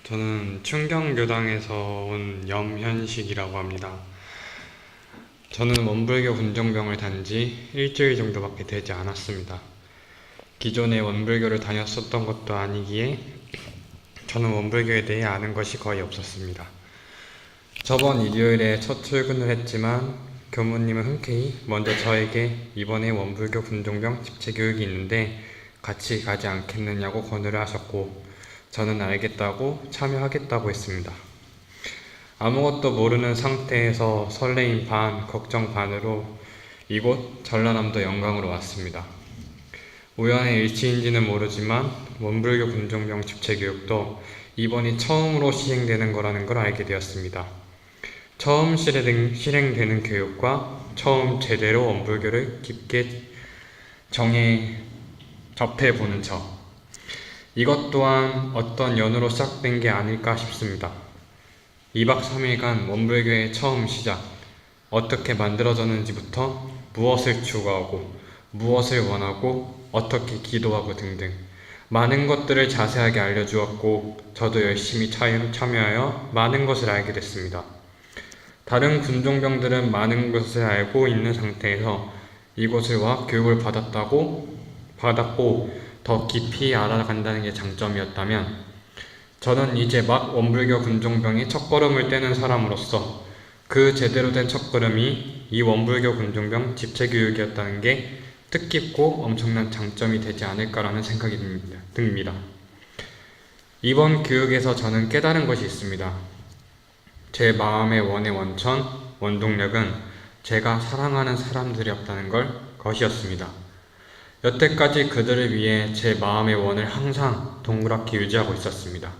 저는 충경교당에서 온 염현식이라고 합니다. 저는 원불교 군종병을 단 지 일주일 정도밖에 되지 않았습니다. 기존에 원불교를 다녔었던 것도 아니기에 저는 원불교에 대해 아는 것이 거의 없었습니다. 저번 일요일에 첫 출근을 했지만 교무님은 흔쾌히 먼저 저에게 이번에 원불교 군종병 집체교육이 있는데 같이 가지 않겠느냐고 권유를 하셨고, 저는 알겠다고 참여하겠다고 했습니다. 아무것도 모르는 상태에서 설레임 반, 걱정 반으로 이곳 전라남도 영광으로 왔습니다. 우연의 일치인지는 모르지만 원불교 군종병 집체교육도 이번이 처음으로 시행되는 거라는 걸 알게 되었습니다. 처음 실행되는 교육과 처음 제대로 원불교를 깊게 접해보는 저, 이것 또한 어떤 연으로 시작된 게 아닐까 싶습니다. 2박 3일간 원불교의 처음 시작, 어떻게 만들어졌는지부터 무엇을 추구하고 무엇을 원하고 어떻게 기도하고 등등 많은 것들을 자세하게 알려주었고, 저도 열심히 참여하여 많은 것을 알게 됐습니다. 다른 군종병들은 많은 것을 알고 있는 상태에서 이곳을 와 교육을 받았고 더 깊이 알아간다는 게 장점이었다면, 저는 이제 막 원불교 군종병의 첫걸음을 떼는 사람으로서 그 제대로 된 첫걸음이 이 원불교 군종병 집체교육이었다는 게 뜻깊고 엄청난 장점이 되지 않을까라는 생각이 듭니다. 이번 교육에서 저는 깨달은 것이 있습니다. 제 마음의 원의 원천, 원동력은 제가 사랑하는 사람들이었다는 것이었습니다. 여태까지 그들을 위해 제 마음의 원을 항상 동그랗게 유지하고 있었습니다.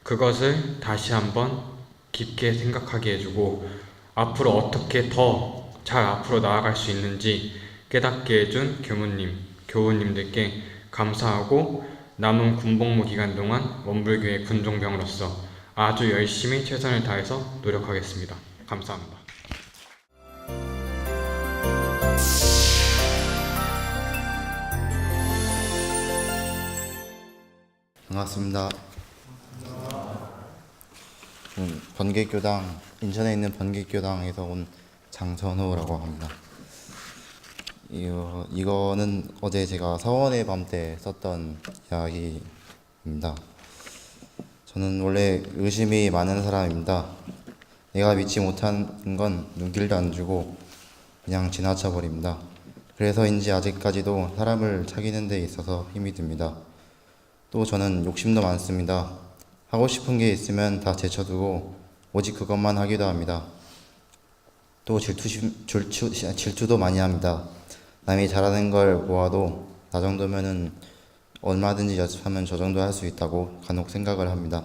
그것을 다시 한번 깊게 생각하게 해주고 앞으로 어떻게 더 잘 앞으로 나아갈 수 있는지 깨닫게 해준 교무님, 교우님들께 감사하고 남은 군복무 기간 동안 원불교의 군종병으로서 아주 열심히 최선을 다해서 노력하겠습니다. 감사합니다. 반갑습니다. 번개교당, 인천에 있는 번개교당에서 온 장선호라고 합니다. 이거는 어제 제가 서원의 밤 때 썼던 이야기입니다. 저는 원래 의심이 많은 사람입니다. 내가 믿지 못하는 건 눈길도 안 주고 그냥 지나쳐 버립니다. 그래서인지 아직까지도 사람을 사귀는 데 있어서 힘이 듭니다. 또 저는 욕심도 많습니다. 하고 싶은 게 있으면 다 제쳐두고 오직 그것만 하기도 합니다. 또 질투도 많이 합니다. 남이 잘하는 걸 보아도 나 정도면은 얼마든지 연습하면 저 정도 할 수 있다고 간혹 생각을 합니다.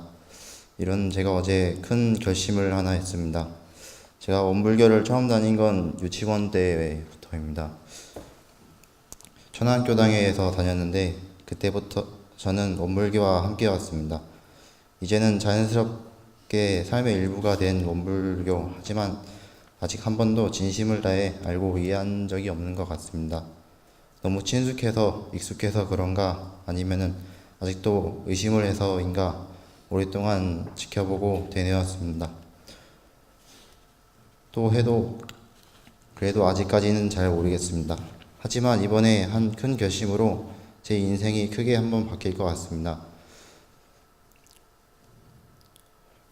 이런 제가 어제 큰 결심을 하나 했습니다. 제가 원불교를 처음 다닌 건 유치원 때부터입니다. 천안교당에서 다녔는데 그때부터 저는 원불교와 함께 왔습니다. 이제는 자연스럽게 삶의 일부가 된 원불교, 하지만 아직 한 번도 진심을 다해 알고 이해한 적이 없는 것 같습니다. 너무 친숙해서 익숙해서 그런가, 아니면은 아직도 의심을 해서인가 오랫동안 지켜보고 되뇌었습니다. 또 해도 그래도 아직까지는 잘 모르겠습니다. 하지만 이번에 한 큰 결심으로 제 인생이 크게 한번 바뀔 것 같습니다.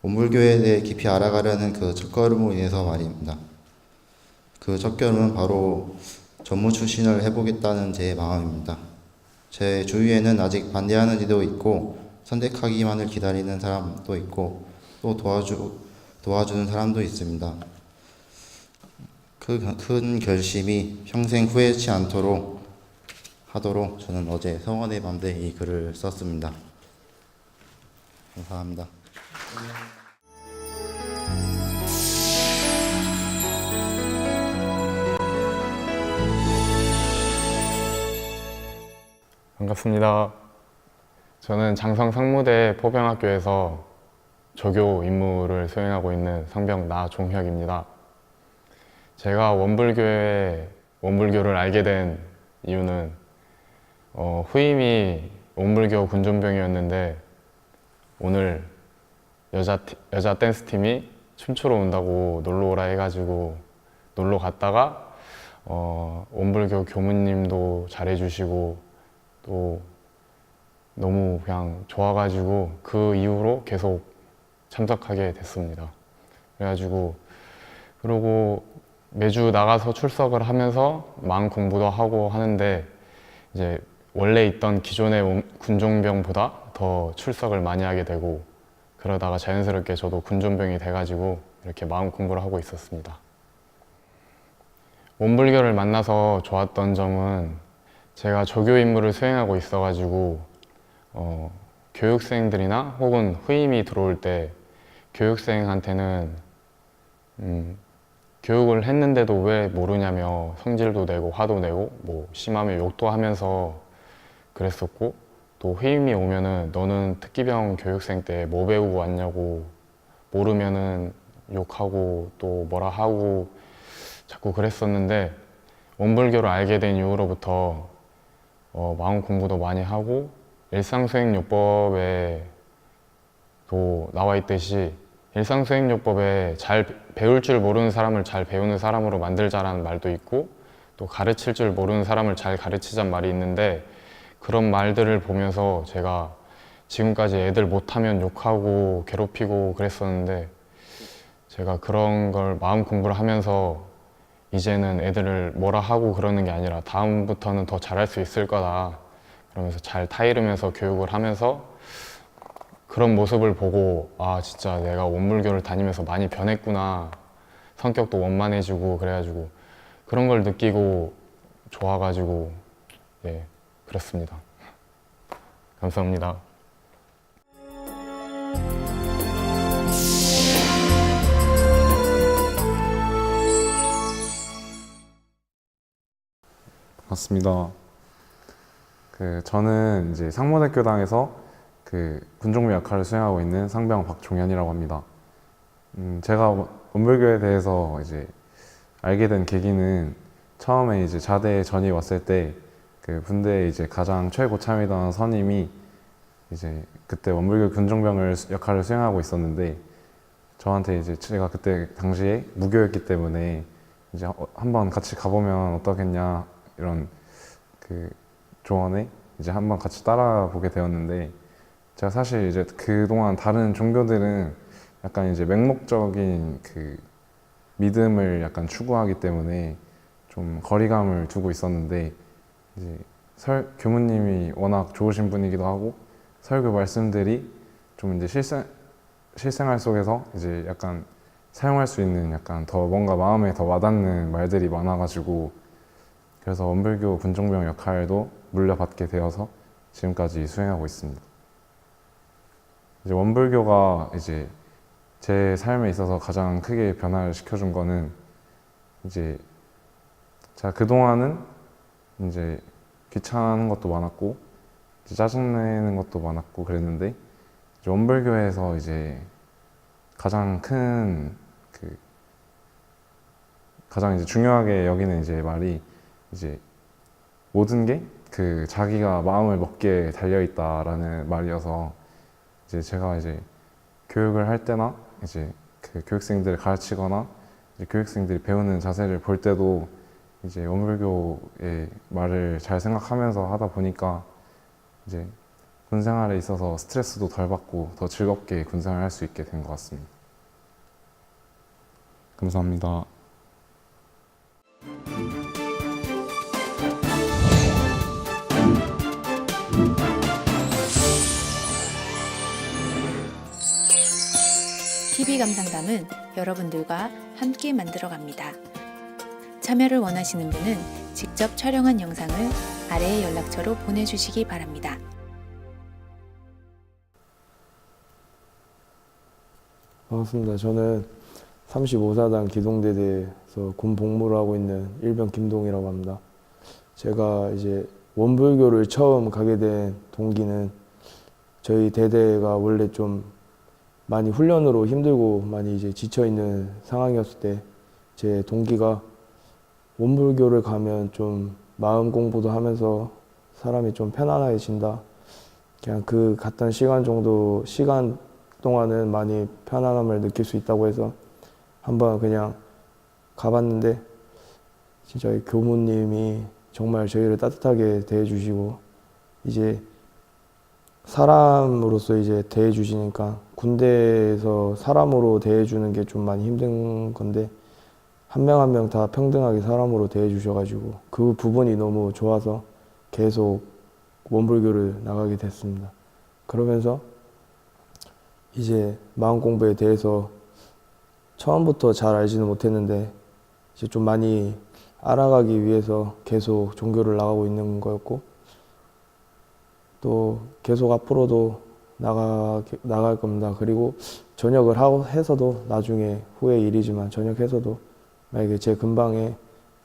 원불교에 대해 깊이 알아가려는 그 첫걸음으로 인해서 말입니다. 그 첫걸음은 바로 전무 출신을 해보겠다는 제 마음입니다. 제 주위에는 아직 반대하는 이도 있고 선택하기만을 기다리는 사람도 있고 또 도와주는 사람도 있습니다. 그 큰 결심이 평생 후회치 않도록 하도록 저는 어제 성원의 밤에 이 글을 썼습니다. 감사합니다. 반갑습니다. 저는 장성 상무대 포병학교에서 조교 임무를 수행하고 있는 상병 나종혁입니다. 제가 원불교를 알게 된 이유는 후임이 원불교 군종병이었는데 오늘 여자 댄스 팀이 춤추러 온다고 놀러 오라 해가지고 놀러 갔다가 원불교 교무님도 잘해주시고 또 너무 그냥 좋아가지고 그 이후로 계속 참석하게 됐습니다. 그래가지고 그리고 매주 나가서 출석을 하면서 마음 공부도 하고 하는데 이제 원래 있던 기존의 군종병보다 더 출석을 많이 하게 되고 그러다가 자연스럽게 저도 군종병이 돼가지고 이렇게 마음 공부를 하고 있었습니다. 원불교를 만나서 좋았던 점은 제가 조교 임무를 수행하고 있어가지고 교육생들이나 혹은 후임이 들어올 때 교육생한테는 교육을 했는데도 왜 모르냐며 성질도 내고 화도 내고 뭐 심하면 욕도 하면서 그랬었고 또 후임이 오면은 너는 특기병 교육생 때 뭐 배우고 왔냐고 모르면은 욕하고 또 뭐라 하고 자꾸 그랬었는데 원불교를 알게 된 이후로부터 마음 공부도 많이 하고 일상수행요법에도 나와 있듯이 일상수행요법에 잘 배울 줄 모르는 사람을 잘 배우는 사람으로 만들자라는 말도 있고 또 가르칠 줄 모르는 사람을 잘 가르치자는 말이 있는데 그런 말들을 보면서 제가 지금까지 애들 못하면 욕하고 괴롭히고 그랬었는데 제가 그런 걸 마음 공부를 하면서 이제는 애들을 뭐라 하고 그러는 게 아니라 다음부터는 더 잘할 수 있을 거다 그러면서 잘 타이르면서 교육을 하면서 그런 모습을 보고 아 진짜 내가 원불교를 다니면서 많이 변했구나 성격도 원만해지고 그래가지고 그런 걸 느끼고 좋아가지고 예 그렇습니다. 감사합니다. 맞습니다. 저는 이제 상모대교당에서 군종무 역할을 수행하고 있는 상병 박종현이라고 합니다. 제가 원불교에 대해서 이제 알게 된 계기는 처음에 이제 자대 전이 왔을 때 군대에 이제 가장 최고참이던 선임이 이제 그때 원불교 군종병을 역할을 수행하고 있었는데 저한테 이제 제가 그때 당시에 무교였기 때문에 이제 한번 같이 가보면 어떠겠냐 이런 조언에 이제 한번 같이 따라보게 되었는데 제가 사실 이제 그동안 다른 종교들은 약간 이제 맹목적인 믿음을 약간 추구하기 때문에 좀 거리감을 두고 있었는데 이제 교무님이 워낙 좋으신 분이기도 하고 설교 말씀들이 좀 이제 실생활 속에서 이제 약간 사용할 수 있는 약간 더 뭔가 마음에 더 와닿는 말들이 많아가지고 그래서 원불교 군종병 역할도 물려받게 되어서 지금까지 수행하고 있습니다. 이제 원불교가 이제 제 삶에 있어서 가장 크게 변화를 시켜준 거는 이제 제가 그동안은 이제 귀찮은 것도 많았고 이제 짜증내는 것도 많았고 그랬는데 이제 원불교에서 이제 가장 큰 가장 이제 중요하게 여기는 이제 말이 이제 모든 게 자기가 마음을 먹기에 달려 있다라는 말이어서 이제 제가 이제 교육을 할 때나 이제 교육생들을 가르치거나 이제 교육생들이 배우는 자세를 볼 때도 이제 원불교의 말을 잘 생각하면서 하다 보니까 이제 군 생활에 있어서 스트레스도 덜 받고 더 즐겁게 군 생활을 할 수 있게 된 것 같습니다. 감사합니다. TV 감상담은 여러분들과 함께 만들어갑니다. 참여를 원하시는 분은 직접 촬영한 영상을 아래의 연락처로 보내주시기 바랍니다. 반갑습니다. 저는 35사단 기동대대에서 군 복무를 하고 있는 일병 김동이라고 합니다. 제가 이제 원불교를 처음 가게 된 동기는 저희 대대가 원래 좀 많이 훈련으로 힘들고 많이 이제 지쳐있는 상황이었을 때 제 동기가 원불교를 가면 좀 마음 공부도 하면서 사람이 좀 편안해진다. 그냥 갔던 시간 동안은 많이 편안함을 느낄 수 있다고 해서 한번 그냥 가봤는데 진짜 이 교무님이 정말 저희를 따뜻하게 대해주시고 이제 사람으로서 이제 대해주시니까 군대에서 사람으로 대해주는 게 좀 많이 힘든 건데 한 명 한 명 다 평등하게 사람으로 대해주셔가지고 그 부분이 너무 좋아서 계속 원불교를 나가게 됐습니다. 그러면서 이제 마음 공부에 대해서 처음부터 잘 알지는 못했는데 이제 좀 많이 알아가기 위해서 계속 종교를 나가고 있는 거였고 또 계속 앞으로도 나갈 겁니다. 그리고 전역을 해서도 나중에 후의 일이지만 전역해서도 만약에 제 근방에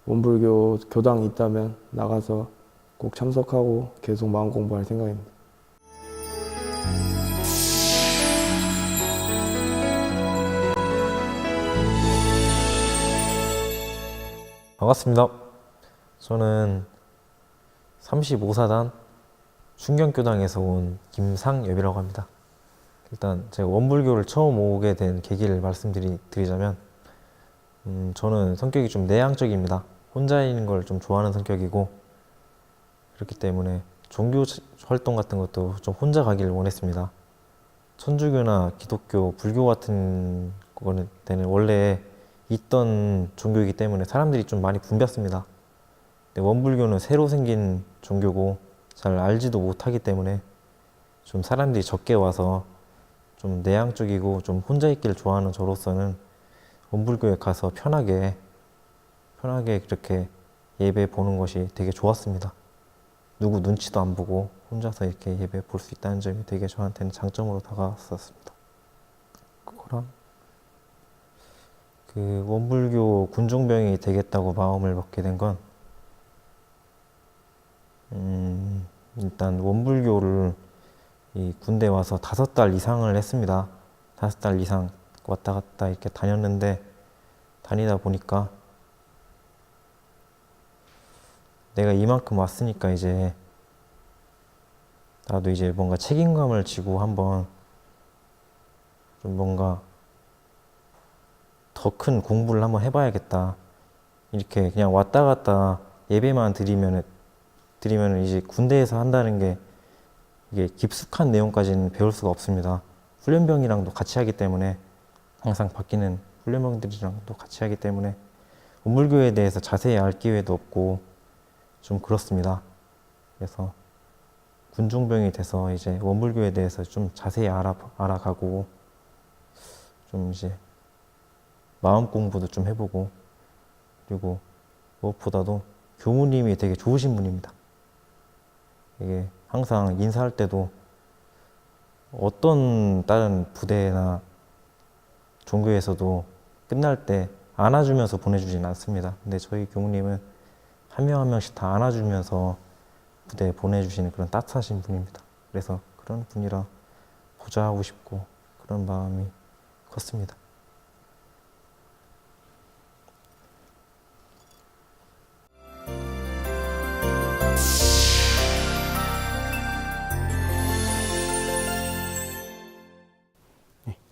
원불교 교당이 있다면 나가서 꼭 참석하고 계속 마음 공부할 생각입니다. 반갑습니다. 저는 35사단 충경교당에서 온 김상엽이라고 합니다. 일단 제가 원불교를 처음 오게 된 계기를 말씀드리자면 저는 성격이 좀 내향적입니다. 혼자 있는 걸 좀 좋아하는 성격이고 그렇기 때문에 종교 활동 같은 것도 좀 혼자 가기를 원했습니다. 천주교나 기독교, 불교 같은 데는 원래 있던 종교이기 때문에 사람들이 좀 많이 붐볐습니다. 근데 원불교는 새로 생긴 종교고 잘 알지도 못하기 때문에 좀 사람들이 적게 와서 좀 내향적이고 좀 혼자 있기를 좋아하는 저로서는 원불교에 가서 편하게 그렇게 예배 보는 것이 되게 좋았습니다. 누구 눈치도 안 보고 혼자서 이렇게 예배 볼 수 있다는 점이 되게 저한테는 장점으로 다가왔었습니다. 그거랑 그 원불교 군종병이 되겠다고 마음을 먹게 된 건 일단 원불교를 이 군대 와서 5달 이상을 했습니다. 5달 이상 왔다 갔다 이렇게 다녔는데 다니다 보니까 내가 이만큼 왔으니까 이제 나도 이제 뭔가 책임감을 지고 한번 좀 뭔가 더 큰 공부를 한번 해봐야겠다. 이렇게 그냥 왔다 갔다 예배만 드리면은 이제 군대에서 한다는 게 이게 깊숙한 내용까지는 배울 수가 없습니다. 훈련병이랑도 같이 하기 때문에 항상 바뀌는 훈련병들이랑도 같이 하기 때문에 원불교에 대해서 자세히 알 기회도 없고 좀 그렇습니다. 그래서 군종병이 돼서 이제 원불교에 대해서 좀 자세히 알아가고 좀 이제 마음 공부도 좀 해보고 그리고 무엇보다도 교무님이 되게 좋으신 분입니다. 이게 항상 인사할 때도 어떤 다른 부대나 종교에서도 끝날 때 안아주면서 보내주진 않습니다. 근데 저희 교무님은 한 명 한 명씩 다 안아주면서 부대에 보내주시는 그런 따뜻하신 분입니다. 그래서 그런 분이라 보좌하고 싶고 그런 마음이 컸습니다.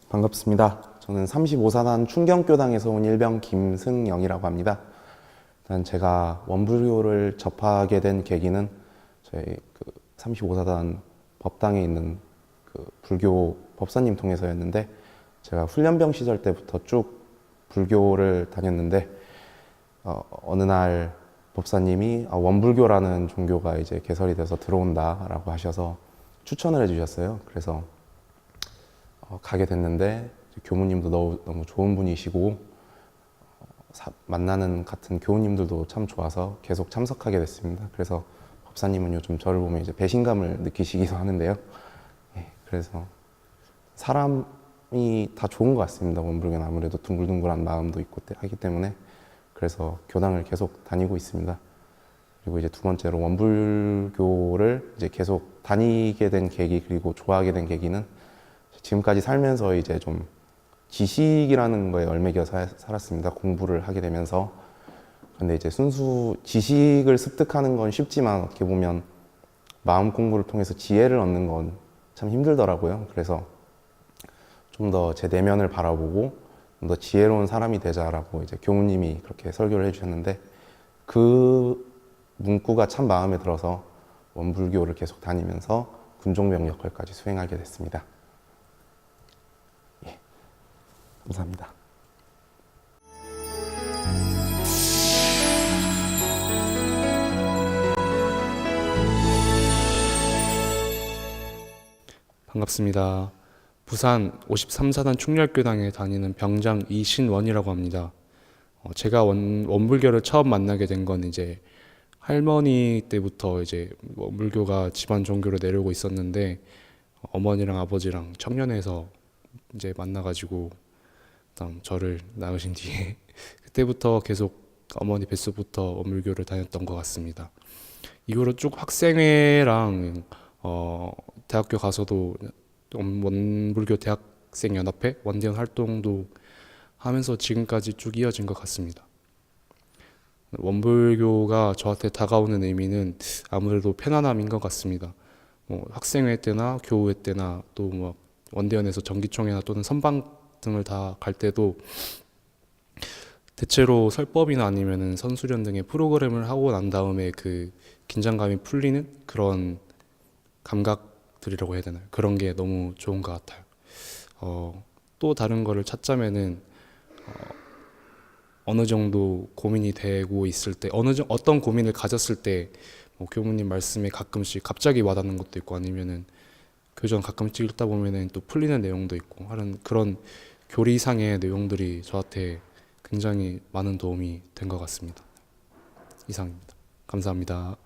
반갑습니다. 저는 35사단 충경교당에서 온 일병 김승영이라고 합니다. 일단 제가 원불교를 접하게 된 계기는 저희 그 35사단 법당에 있는 그 불교 법사님 통해서였는데 제가 훈련병 시절 때부터 쭉 불교를 다녔는데 어느 날 법사님이 원불교라는 종교가 이제 개설이 돼서 들어온다라고 하셔서 추천을 해주셨어요. 그래서 가게 됐는데 교무님도 너무 좋은 분이시고 만나는 같은 교우님들도 참 좋아서 계속 참석하게 됐습니다. 그래서 법사님은 요즘 저를 보면 이제 배신감을 느끼시기도 하는데요. 그래서 사람이 다 좋은 것 같습니다. 원불교는 아무래도 둥글둥글한 마음도 있고 하기 때문에 그래서 교당을 계속 다니고 있습니다. 그리고 이제 두 번째로 원불교를 이제 계속 다니게 된 계기 그리고 좋아하게 된 계기는 지금까지 살면서 이제 좀 지식이라는 거에 얽매여 살았습니다. 공부를 하게 되면서. 근데 이제 순수 지식을 습득하는 건 쉽지만 어떻게 보면 마음 공부를 통해서 지혜를 얻는 건 참 힘들더라고요. 그래서 좀 더 제 내면을 바라보고 좀 더 지혜로운 사람이 되자라고 이제 교무님이 그렇게 설교를 해주셨는데 그 문구가 참 마음에 들어서 원불교를 계속 다니면서 군종병 역할까지 수행하게 됐습니다. 예, 감사합니다. 반갑습니다. 부산 53사단 충렬교당에 다니는 병장 이신원이라고 합니다. 제가 원불교를 처음 만나게 된 건 이제 할머니 때부터 이제 원불교가 집안 종교로 내려오고 있었는데 어머니랑 아버지랑 청년회에서 이제 만나가지고 그다음 저를 낳으신 뒤에 그때부터 계속 어머니 뱃속부터 원불교를 다녔던 것 같습니다. 이후로 쭉 학생회랑 대학교 가서도 원불교 대학생 연합회 원대원 활동도 하면서 지금까지 쭉 이어진 것 같습니다. 원불교가 저한테 다가오는 의미는 아무래도 편안함인 것 같습니다. 학생회 때나 교우회 때나 또 뭐 원대원에서 정기총회나 또는 선방 등을 다 갈 때도 대체로 설법이나 아니면은 선수련 등의 프로그램을 하고 난 다음에 그 긴장감이 풀리는 그런 감각들이라고 해야 되나요? 그런 게 너무 좋은 것 같아요. 또 다른 거를 찾자면은 어느 정도 고민이 되고 있을 때 어떤 고민을 가졌을 때 교무님 말씀에 가끔씩 갑자기 와닿는 것도 있고 아니면은 교전 가끔씩 읽다 보면은 또 풀리는 내용도 있고 하는 그런 교리상의 내용들이 저한테 굉장히 많은 도움이 된 것 같습니다. 이상입니다. 감사합니다.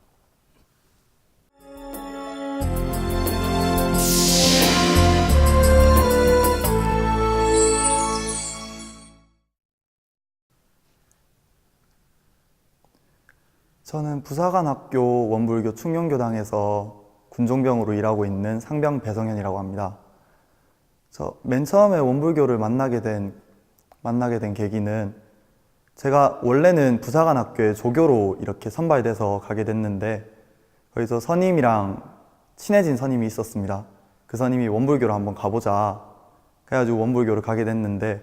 저는 부사관학교 원불교 충령교당에서 군종병으로 일하고 있는 상병 배성현이라고 합니다. 맨 처음에 원불교를 만나게 된 계기는 제가 원래는 부사관학교에 조교로 이렇게 선발돼서 가게 됐는데 거기서 선임이랑 친해진 선임이 있었습니다. 그 선임이 원불교를 한번 가보자 그래가지고 원불교를 가게 됐는데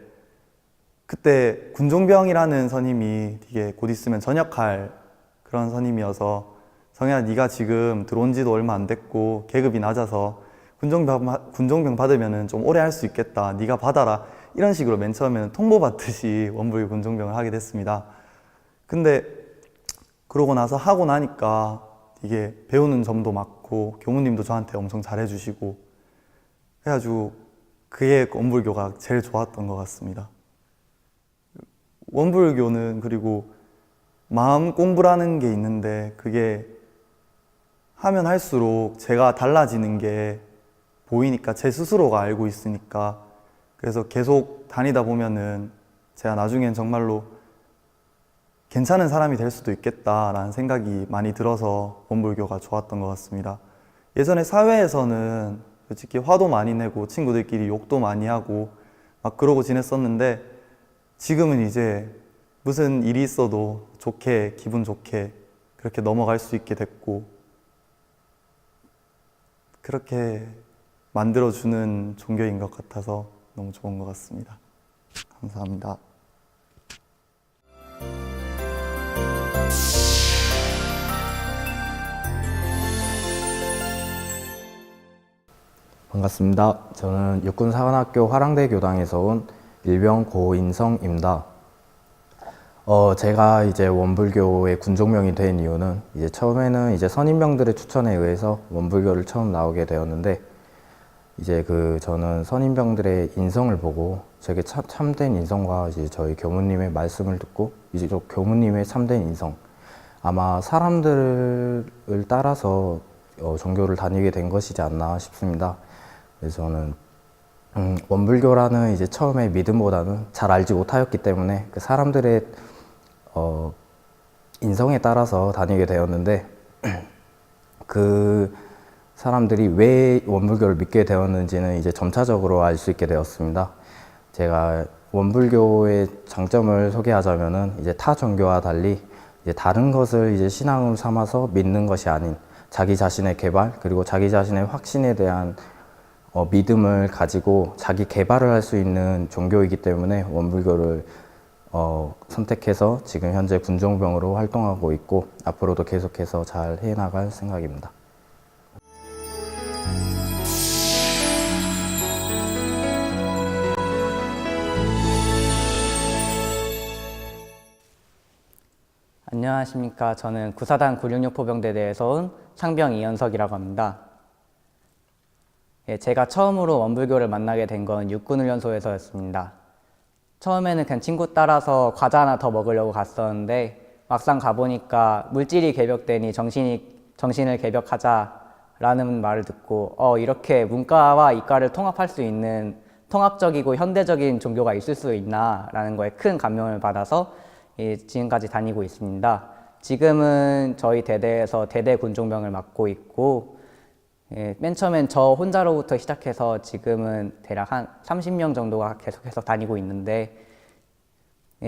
그때 군종병이라는 선임이 되게 곧 있으면 전역할 그런 선임이어서 성현아 네가 지금 들어온 지도 얼마 안 됐고 계급이 낮아서 군종병 받으면 좀 오래 할 수 있겠다 네가 받아라 이런 식으로 맨 처음에는 통보받듯이 원불교 군종병을 하게 됐습니다. 근데 그러고 나서 하고 나니까 이게 배우는 점도 많고 교무님도 저한테 엄청 잘해주시고 그래가지고 그게 원불교가 제일 좋았던 것 같습니다. 원불교는 그리고 마음 공부라는 게 있는데 그게 하면 할수록 제가 달라지는 게 보이니까 제 스스로가 알고 있으니까 그래서 계속 다니다 보면은 제가 나중엔 정말로 괜찮은 사람이 될 수도 있겠다라는 생각이 많이 들어서 원불교가 좋았던 것 같습니다. 예전에 사회에서는 솔직히 화도 많이 내고 친구들끼리 욕도 많이 하고 막 그러고 지냈었는데 지금은 이제 무슨 일이 있어도 좋게 기분 좋게 그렇게 넘어갈 수 있게 됐고 그렇게 만들어주는 종교인 것 같아서 너무 좋은 것 같습니다. 감사합니다. 반갑습니다. 저는 육군사관학교 화랑대 교당에서 온 일병 고인성입니다. 제가 이제 원불교의 군종병이 된 이유는 이제 처음에는 이제 선임병들의 추천에 의해서 원불교를 처음 나오게 되었는데 이제 저는 선임병들의 인성을 보고 되게 참된 인성과 이제 저희 교무님의 말씀을 듣고 이제 교무님의 참된 인성 아마 사람들을 따라서 종교를 다니게 된 것이지 않나 싶습니다. 그래서 저는 원불교라는 이제 처음에 믿음보다는 잘 알지 못하였기 때문에 그 사람들의 인성에 따라서 다니게 되었는데 그 사람들이 왜 원불교를 믿게 되었는지는 이제 점차적으로 알 수 있게 되었습니다. 제가 원불교의 장점을 소개하자면은 이제 타 종교와 달리 이제 다른 것을 이제 신앙으로 삼아서 믿는 것이 아닌 자기 자신의 개발 그리고 자기 자신의 확신에 대한 믿음을 가지고 자기 개발을 할 수 있는 종교이기 때문에 원불교를 선택해서 지금 현재 군종병으로 활동하고 있고 앞으로도 계속해서 잘 해나갈 생각입니다. 안녕하십니까. 저는 9사단 966포병대대에서 온 상병 이현석이라고 합니다. 제가 처음으로 원불교를 만나게 된 건 육군훈련소에서였습니다. 처음에는 그냥 친구 따라서 과자 하나 더 먹으려고 갔었는데 막상 가보니까 물질이 개벽되니 정신을 개벽하자라는 말을 듣고 이렇게 문과와 이과를 통합할 수 있는 통합적이고 현대적인 종교가 있을 수 있나라는 거에 큰 감명을 받아서 지금까지 다니고 있습니다. 지금은 저희 대대에서 대대 군종병을 맡고 있고 맨 처음엔 저 혼자로부터 시작해서 지금은 대략 한 30명 정도가 계속해서 다니고 있는데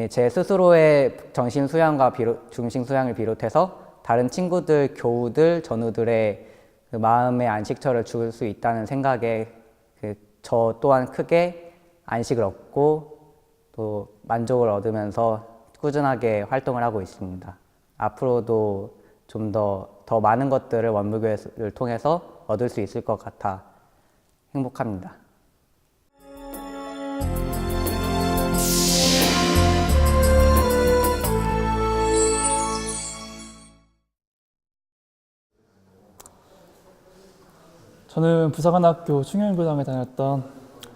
제 스스로의 정신 수양과 중심 수양을 비롯해서 다른 친구들, 교우들, 전우들의 그 마음의 안식처를 줄 수 있다는 생각에 저 또한 크게 안식을 얻고 또 만족을 얻으면서 꾸준하게 활동을 하고 있습니다. 앞으로도 좀 더 많은 것들을 원불교를 통해서 얻을 수 있을 것 같아 행복합니다. 저는 부사관학교 충영교당에 다녔던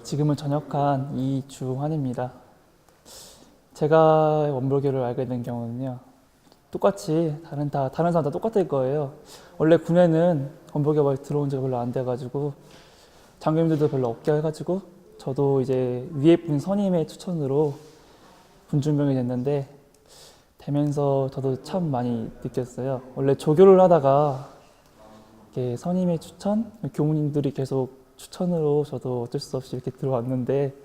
지금은 전역한 이주환입니다. 제가 원불교를 알게 된 경우는요, 똑같이 다른 사람 다 똑같을 거예요. 원래 군에는 원불교가 들어온 지가 별로 안 돼가지고 장교님들도 별로 없게 해가지고 저도 이제 위에 분 선임의 추천으로 군중병이 됐는데 되면서 저도 참 많이 느꼈어요. 원래 조교를 하다가 이렇게 선임의 추천, 교무님들이 계속 추천으로 저도 어쩔 수 없이 이렇게 들어왔는데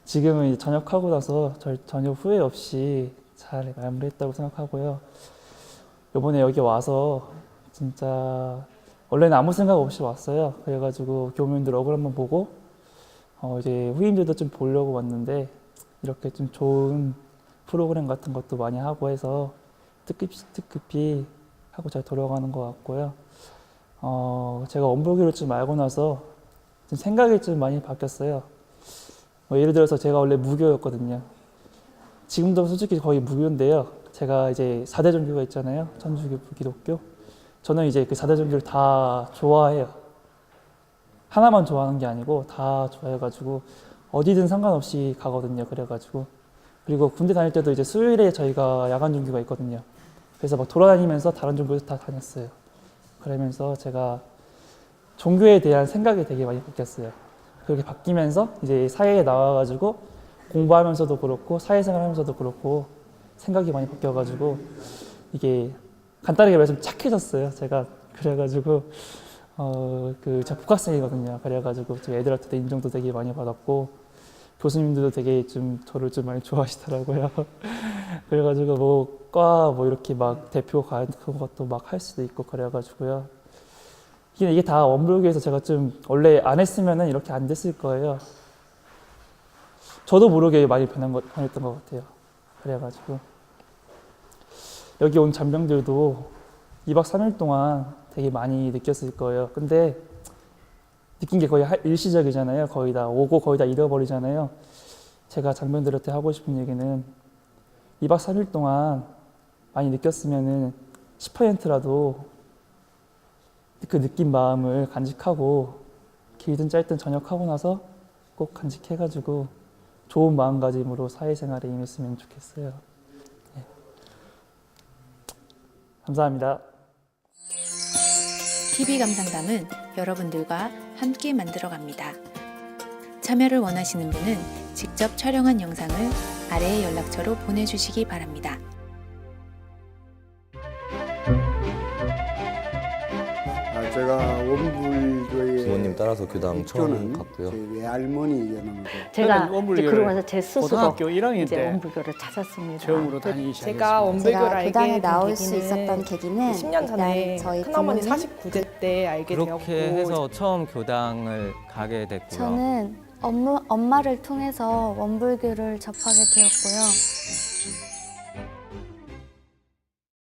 지금은 이제 전역하고 나서 전혀 후회 없이 잘 마무리했다고 생각하고요. 이번에 여기 와서 진짜 원래는 아무 생각 없이 왔어요. 그래가지고 교무님들 얼굴 한번 보고 이제 후임들도 좀 보려고 왔는데 이렇게 좀 좋은 프로그램 같은 것도 많이 하고 해서 뜻깊이 하고 잘 돌아가는 것 같고요. 제가 원불교를 좀 알고 나서 좀 생각이 좀 많이 바뀌었어요. 예를 들어서 제가 원래 무교였거든요. 지금도 솔직히 거의 무교인데요. 제가 이제 4대 종교가 있잖아요. 천주교, 불기독교. 저는 이제 그 4대 종교를 다 좋아해요. 하나만 좋아하는 게 아니고 다 좋아해가지고 어디든 상관없이 가거든요. 그래가지고 그리고 군대 다닐 때도 이제 수요일에 저희가 야간 종교가 있거든요. 그래서 막 돌아다니면서 다른 종교도 다 다녔어요. 그러면서 제가 종교에 대한 생각이 되게 많이 바뀌었어요. 그렇게 바뀌면서 이제 사회에 나와가지고 공부하면서도 그렇고 사회생활 하면서도 그렇고 생각이 많이 바뀌어가지고 이게 간단하게 말해서 착해졌어요. 제가 그래가지고 제가 복학생이거든요. 그래가지고 제 애들한테도 인정도 되게 많이 받았고 교수님들도 되게 좀 저를 좀 많이 좋아하시더라고요. 그래가지고 과 이렇게 막 대표 같은 것도 막 할 수도 있고 그래가지고요. 이게 다 원불교에서 제가 좀 원래 안 했으면은 이렇게 안 됐을 거예요. 저도 모르게 많이 변했던 것 같아요. 그래가지고 여기 온 잔병들도 2박 3일 동안 되게 많이 느꼈을 거예요. 근데 느낀 게 거의 일시적이잖아요. 거의 다 오고 거의 다 잃어버리잖아요. 제가 장병들한테 하고 싶은 얘기는 2박 3일 동안 많이 느꼈으면은 10%라도 그 느낀 마음을 간직하고 길든 짧든 전역하고 나서 꼭 간직해가지고 좋은 마음가짐으로 사회생활에 임했으면 좋겠어요. 네. 감사합니다. TV 감상담은 여러분들과 함께 만들어갑니다. 참여를 원하시는 분은 직접 촬영한 영상을 아래의 연락처로 보내주시기 바랍니다. 제가 원불교의 부모님 따라 따라서 교당 처음 갔고요. 외할머니 연으로 제가 이제 그러면서 제 스스로 고등학교 1학년 이제 때 원불교를 찾았습니다. 처음으로 다니기 시작했습니다. 제가 원불교를 알게 교당에 된 나올 수 계기는 있었던 계기는 10년 전에 일단 저희 큰어머니 부모님, 49제 때 알게 되었고 그렇게 해서 처음 교당을 가게 됐고요. 저는 엄마를 통해서 원불교를 접하게 되었고요.